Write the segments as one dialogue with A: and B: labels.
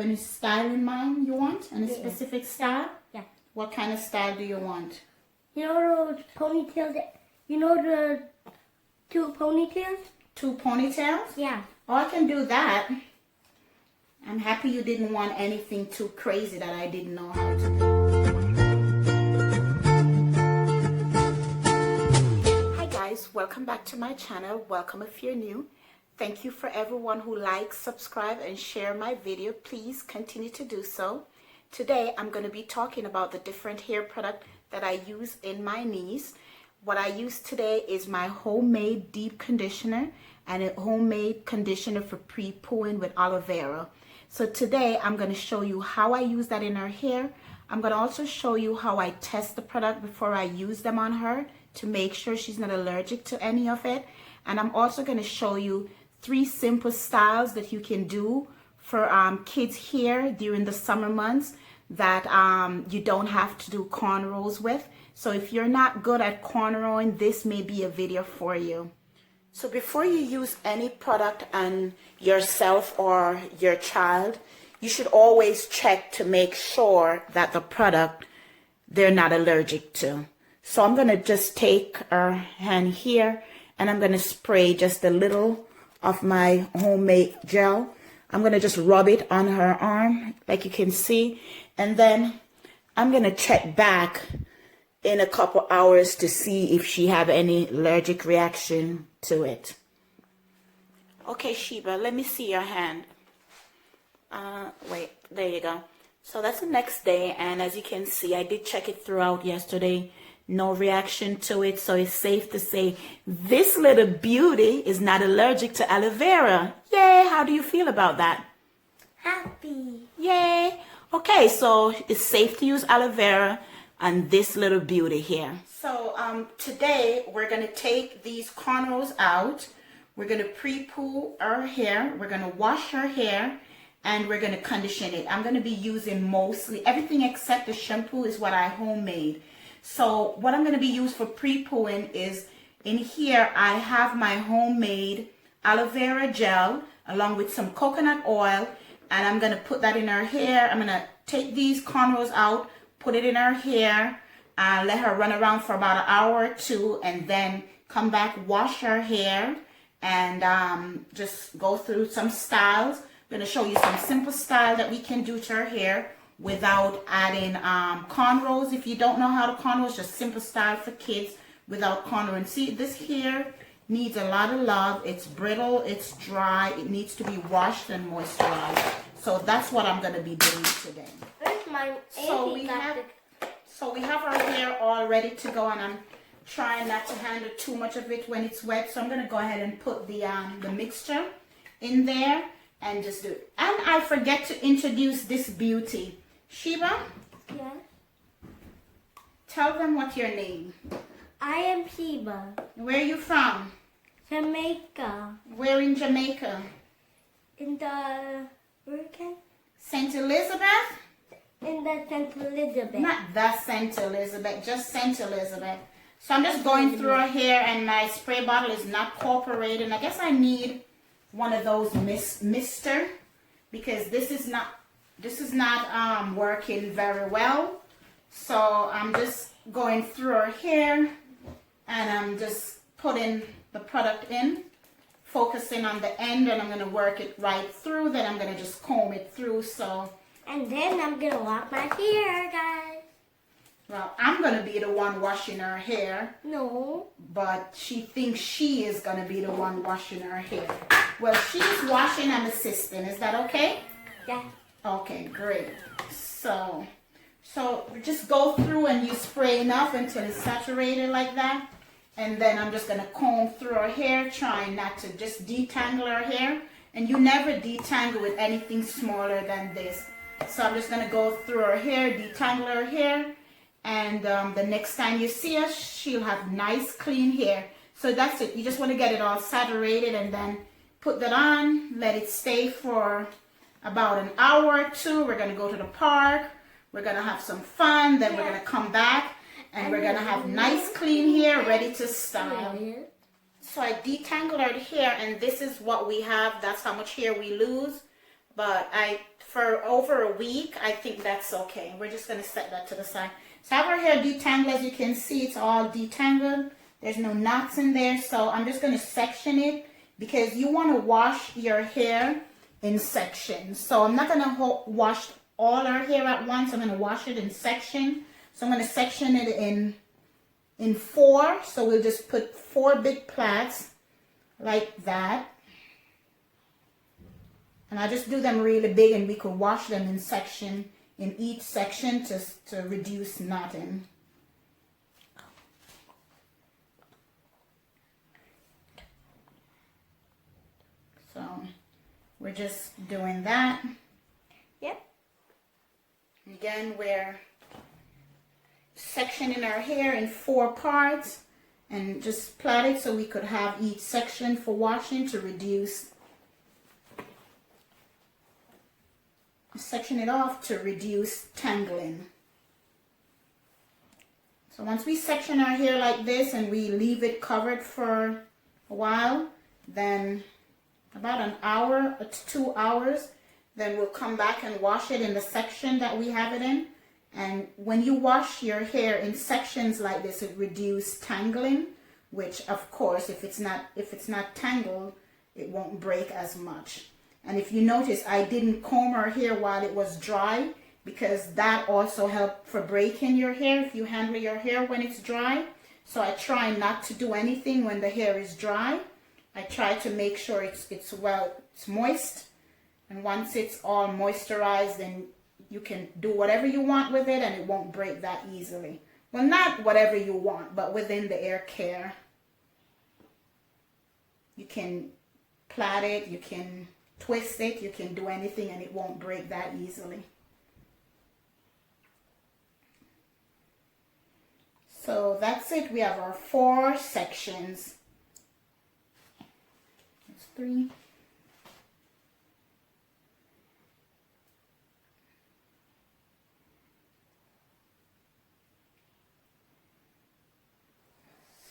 A: any style in mind you want? Any
B: Yeah.
A: specific style?
B: Yeah.
A: What kind of style do you want?
B: You know those ponytails? You know the 2 ponytails?
A: 2 ponytails?
B: Yeah.
A: Oh, I can do that. I'm happy you didn't want anything too crazy that I didn't know how to do. Hi guys, welcome back to my channel. Welcome if you're new. Thank you for everyone who likes, subscribe, and share my video. Please continue to do so. Today, I'm going to be talking about the different hair product that I use in my knees. What I use today is my homemade deep conditioner and a homemade conditioner for pre-pooing with aloe vera. So today, I'm going to show you how I use that in her hair. I'm going to also show you how I test the product before I use them on her to make sure she's not allergic to any of it. And I'm also going to show you 3 simple styles that you can do for kids' hair during the summer months that you don't have to do cornrows with. So if you're not good at cornrowing, this may be a video for you. So before you use any product on yourself or your child, you should always check to make sure that the product they're not allergic to. So I'm going to just take her hand here and I'm going to spray just a little of my homemade gel. I'm going to just rub it on her arm like you can see. And then I'm going to check back in a couple hours to see if she have any allergic reaction to it. Okay, Sheba, let me see your hand. Wait, there you go. So that's the next day, and as you can see, I did check it throughout yesterday. No reaction to it, so it's safe to say this little beauty is not allergic to aloe vera. Yay! How do you feel about that?
B: Happy.
A: Yay! Okay, so it's safe to use aloe vera on this little beauty here. So today we're going to take these cornrows out. We're going to pre-poo her hair. We're going to wash her hair. And we're going to condition it. I'm going to be using mostly everything except the shampoo is what I homemade. So what I'm going to be used for pre-pooing is in here I have my homemade aloe vera gel along with some coconut oil, and I'm going to put that in her hair. I'm going to take these cornrows out, put it in her hair, let her run around for about an hour or 2, and then come back, wash her hair, and just go through some styles. I'm going to show you some simple style that we can do to her hair without adding cornrows. If you don't know how to cornrows, just simple style for kids without cornrowing. See, this hair needs a lot of love. It's brittle, it's dry, it needs to be washed and moisturized. So that's what I'm going to be doing today. So we have our hair all ready to go, and I'm trying not to handle too much of it when it's wet. So I'm going to go ahead and put the mixture in there and just do it. And I forget to introduce this beauty. Sheba?
B: Yes?
A: Tell them what's your name.
B: I am Sheba.
A: Where are you from?
B: Jamaica.
A: Where in Jamaica?
B: In the... Where again?
A: St. Elizabeth?
B: In the St. Elizabeth.
A: Not the St. Elizabeth, just St. Elizabeth. So I'm just going through her hair, and my spray bottle is not cooperating. I guess I need one of those mister, because this is not working very well. So I'm just going through her hair and I'm just putting the product in, focusing on the end, and I'm going to work it right through. Then I'm going to just comb it through.
B: And then I'm going to wash my hair, guys.
A: Well, I'm going to be the one washing her hair.
B: No.
A: But she thinks she is going to be the one washing her hair. Well, she's washing and assisting. Is that okay?
B: Yeah.
A: Okay, great. So just go through and you spray enough until it's saturated like that. And then I'm just going to comb through her hair, trying not to just detangle her hair. And you never detangle with anything smaller than this. So I'm just going to go through her hair, detangle her hair. And the next time you see us, she'll have nice, clean hair. So that's it. You just want to get it all saturated and then put that on. Let it stay for about an hour or 2. We're going to go to the park. We're going to have some fun. Then we're going to come back. And we're going to have nice, clean hair ready to style. So I detangled her hair. And this is what we have. That's how much hair we lose. but for over a week, I think that's okay. We're just gonna set that to the side. So I have our hair detangled. As you can see, it's all detangled. There's no knots in there, so I'm just gonna section it because you want to wash your hair in sections. So I'm not gonna wash all our hair at once. I'm gonna wash it in section. So I'm gonna section it in 4. So we'll just put 4 big plaits like that. And I just do them really big, and we could wash them in each section to reduce knotting. So we're just doing that.
B: Yep.
A: Again, we're sectioning our hair in 4 parts and just plait it so we could have each section for washing to reduce. Section it off to reduce tangling. So once we section our hair like this and we leave it covered for a while, then about an hour to 2 hours, then we'll come back and wash it in the section that we have it in. And when you wash your hair in sections like this, it reduces tangling, which of course, if it's not tangled, it won't break as much. And if you notice, I didn't comb our hair while it was dry, because that also helps for breaking your hair if you handle your hair when it's dry. So I try not to do anything when the hair is dry. I try to make sure it's moist. And once it's all moisturized, then you can do whatever you want with it and it won't break that easily. Well, not whatever you want, but within the hair care. You can plait it, you can twist it, you can do anything and it won't break that easily. So that's it. We have our 4 sections. That's 3.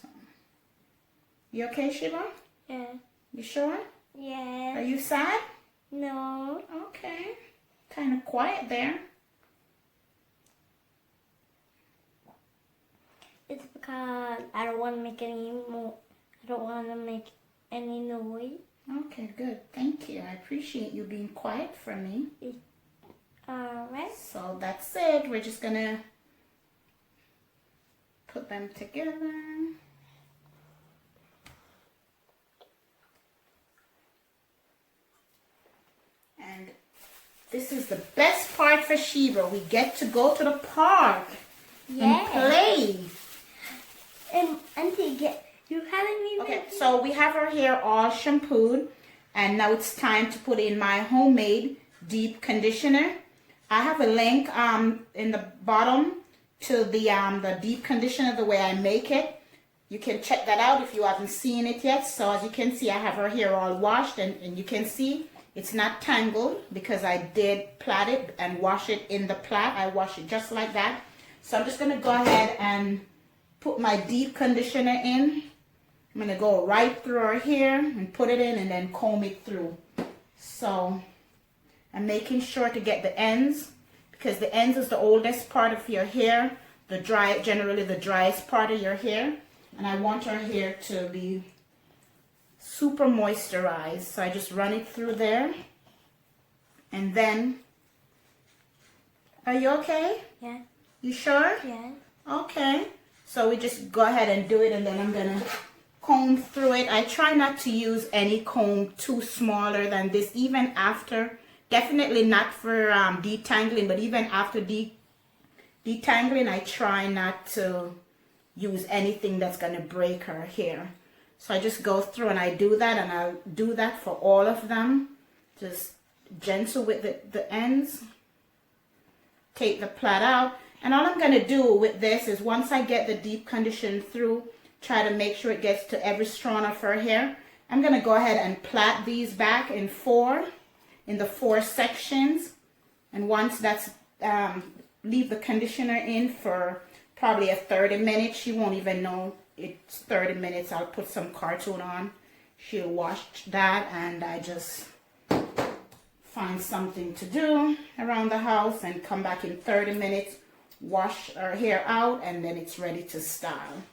A: So. You okay, Shiva?
B: Yeah.
A: You sure?
B: Yeah.
A: Are you sad?
B: No.
A: Okay. Kind of quiet there.
B: It's because I don't want to make any more. I don't want to make any noise.
A: Okay, good. Thank you. I appreciate you being quiet for me.
B: Alright.
A: So that's it. We're just gonna put them together. And this is the best part for Sheba. We get to go to the park and play.
B: And Auntie, you haven't even.
A: Okay, so we have our hair all shampooed, and now it's time to put in my homemade deep conditioner. I have a link in the bottom to the deep conditioner, the way I make it. You can check that out if you haven't seen it yet. So as you can see, I have our hair all washed, and you can see it's not tangled because I did plait it and wash it in the plait. I wash it just like that. So I'm just going to go ahead and put my deep conditioner in. I'm going to go right through our hair and put it in and then comb it through. So I'm making sure to get the ends, because the ends is the oldest part of your hair, generally the driest part of your hair. And I want our hair to be super moisturized. So I just run it through there. And then, are you okay?
B: Yeah.
A: You sure?
B: Yeah.
A: Okay. So we just go ahead and do it, and then I'm going to comb through it. I try not to use any comb too smaller than this, even after, definitely not for detangling, but even after detangling, I try not to use anything that's going to break her hair. So I just go through and I do that, and I'll do that for all of them. Just gentle with the ends. Take the plait out. And all I'm going to do with this is, once I get the deep condition through, try to make sure it gets to every strand of her hair. I'm going to go ahead and plait these back in the 4 sections. And once that's, leave the conditioner in for probably a 30 minutes. She won't even know it's 30 minutes. I'll put some cartoon on. She'll watch that, and I just find something to do around the house and come back in 30 minutes, wash our hair out, and then it's ready to style.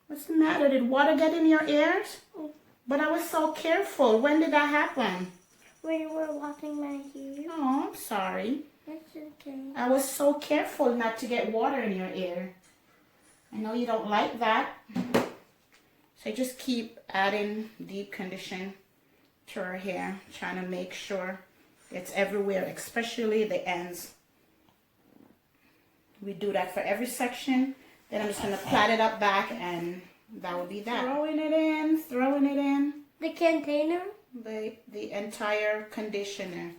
A: What's the matter? Did water get in your ears? But I was so careful. When did that happen?
B: When you were washing my hair.
A: Oh, I'm sorry.
B: That's okay.
A: I was so careful not to get water in your ear. I know you don't like that. So just keep adding deep condition to her hair, trying to make sure it's everywhere, especially the ends. We do that for every section. Then I'm just going to plait it up back, and that will be that. Throwing it in.
B: The container?
A: The entire conditioner.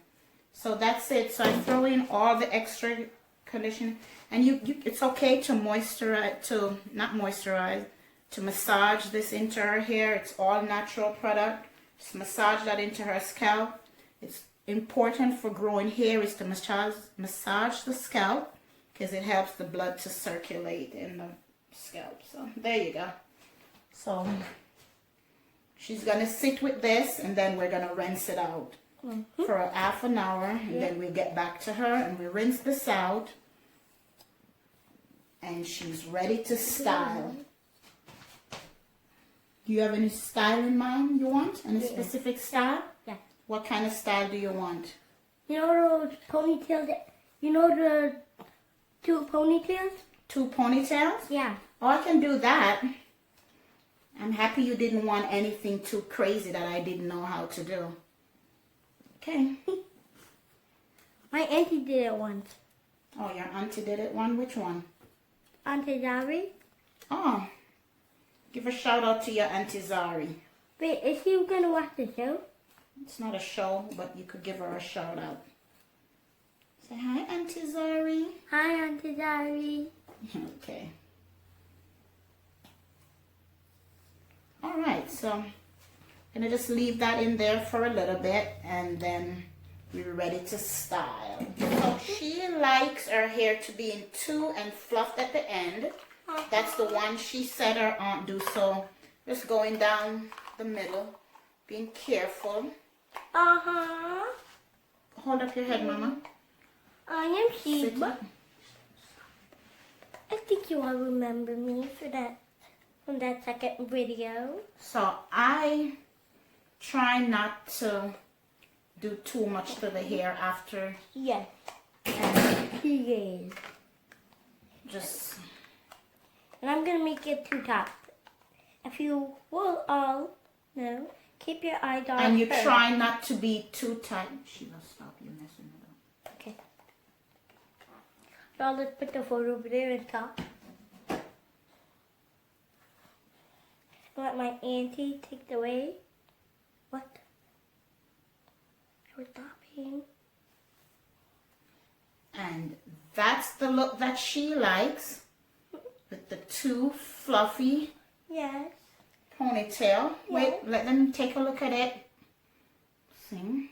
A: So that's it. So I throw in all the extra conditioner, and it's okay to moisturize, to massage this into her hair. It's all natural product. Just massage that into her scalp. It's important for growing hair is to massage the scalp, because it helps the blood to circulate in the scalp. So there you go. So she's gonna sit with this, and then we're gonna rinse it out for a half an hour, and then we'll get back to her and we rinse this out, and she's ready to style. Do you have any style in mind you want? Any specific style?
B: Yeah.
A: What kind of style do you want?
B: You know those ponytails? You know the 2 ponytails?
A: 2 ponytails?
B: Yeah.
A: Oh, I can do that. I'm happy you didn't want anything too crazy that I didn't know how to do. Okay.
B: My auntie did it once.
A: Oh, your auntie did it one? Which one?
B: Auntie Zari.
A: Oh. Give a shout out to your Auntie Zari.
B: Wait, is she gonna watch the show?
A: It's not a show, but you could give her a shout out. Say hi, Auntie Zari.
B: Hi, Auntie Zari.
A: Okay. Alright, so I'm going to just leave that in there for a little bit, and then we're ready to style. So she likes her hair to be in 2 and fluffed at the end. That's the one she said her aunt do. So just going down the middle, being careful. Hold up your head, Mama.
B: I am Sheba. I think you all remember me from that second video.
A: So I try not to do too much to the hair after.
B: Yes. Yes.
A: Just.
B: And I'm gonna make it 2 tops. If you will all know, keep your eye on.
A: And you try not to be too tight. Sheila, stop you messing it up.
B: Okay. So I'll just put the photo over there on top. Let my auntie take the way. What? I was stopping.
A: And that's the look that she likes, with the 2 fluffy ponytail. Wait, let them take a look at it. See?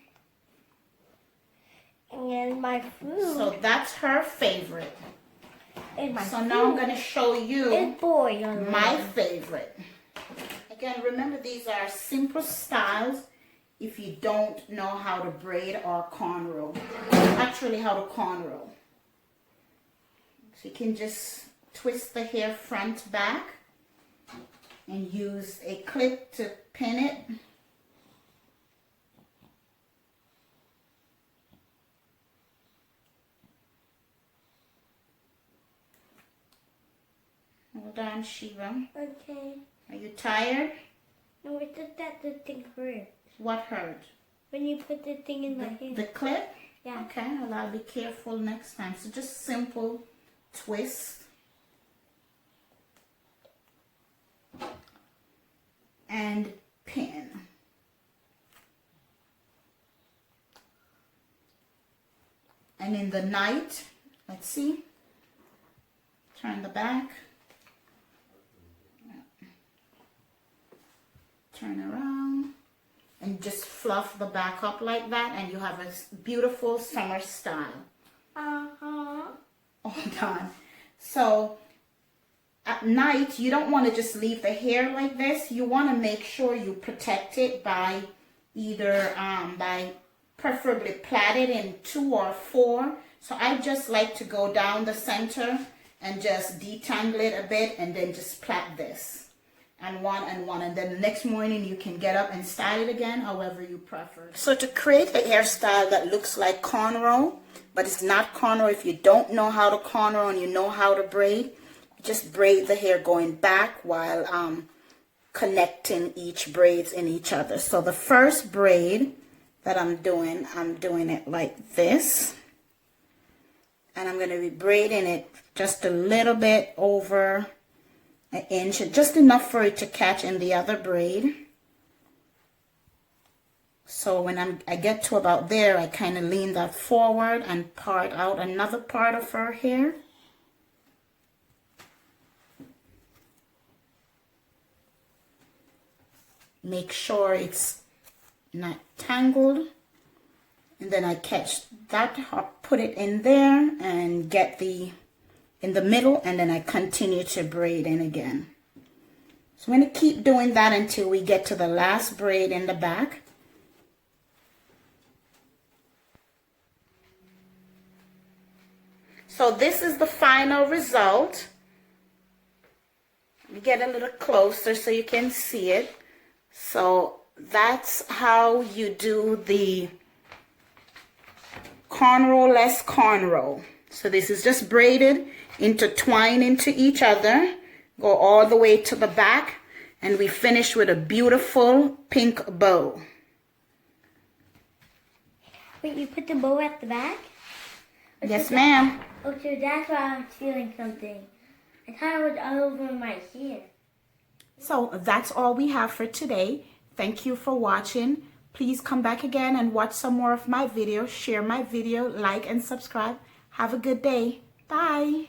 B: And my food.
A: So that's her favorite.
B: And my
A: so now I'm going to show you my favorite. Again, remember, these are simple styles if you don't know how to braid or cornrow. Actually, how to cornrow. So you can just twist the hair front back and use a clip to pin it. Hold on, Shiva.
B: Okay.
A: Are you tired?
B: No, it's just that the thing hurt.
A: What hurt?
B: When you put the thing in my hair.
A: The clip?
B: Yeah.
A: Okay, well, I'll be careful next time. So just simple twist. And pin. And in the night, let's see. Turn the back. Turn around. And just fluff the back up like that, and you have a beautiful summer style. Hold on. So at night, you don't want to just leave the hair like this. You want to make sure you protect it by either by preferably plaited in 2 or 4. So I just like to go down the center and just detangle it a bit and then just plait this. And one, and then the next morning you can get up and style it again, however you prefer. So to create a hairstyle that looks like cornrow, but it's not cornrow, if you don't know how to cornrow and you know how to braid, just braid the hair going back while connecting each braids in each other. So the first braid that I'm doing it like this. And I'm going to be braiding it just a little bit over an inch, just enough for it to catch in the other braid. So when I get to about there, I kind of lean that forward and part out another part of her hair. Make sure it's not tangled. And then I catch that, put it in there and get in the middle, and then I continue to braid in again. So I'm going to keep doing that until we get to the last braid in the back. So this is the final result. Let me get a little closer so you can see it. So that's how you do the cornrow-less cornrow. So this is just braided, intertwine into each other, go all the way to the back, and we finish with a beautiful pink bow.
B: Wait, you put the bow at the back?
A: Yes, ma'am.
B: Oh, so that's why I was feeling something. I thought it was all over my hair.
A: So that's all we have for today. Thank you for watching. Please come back again and watch some more of my videos. Share my video, like and subscribe. Have a good day. Bye.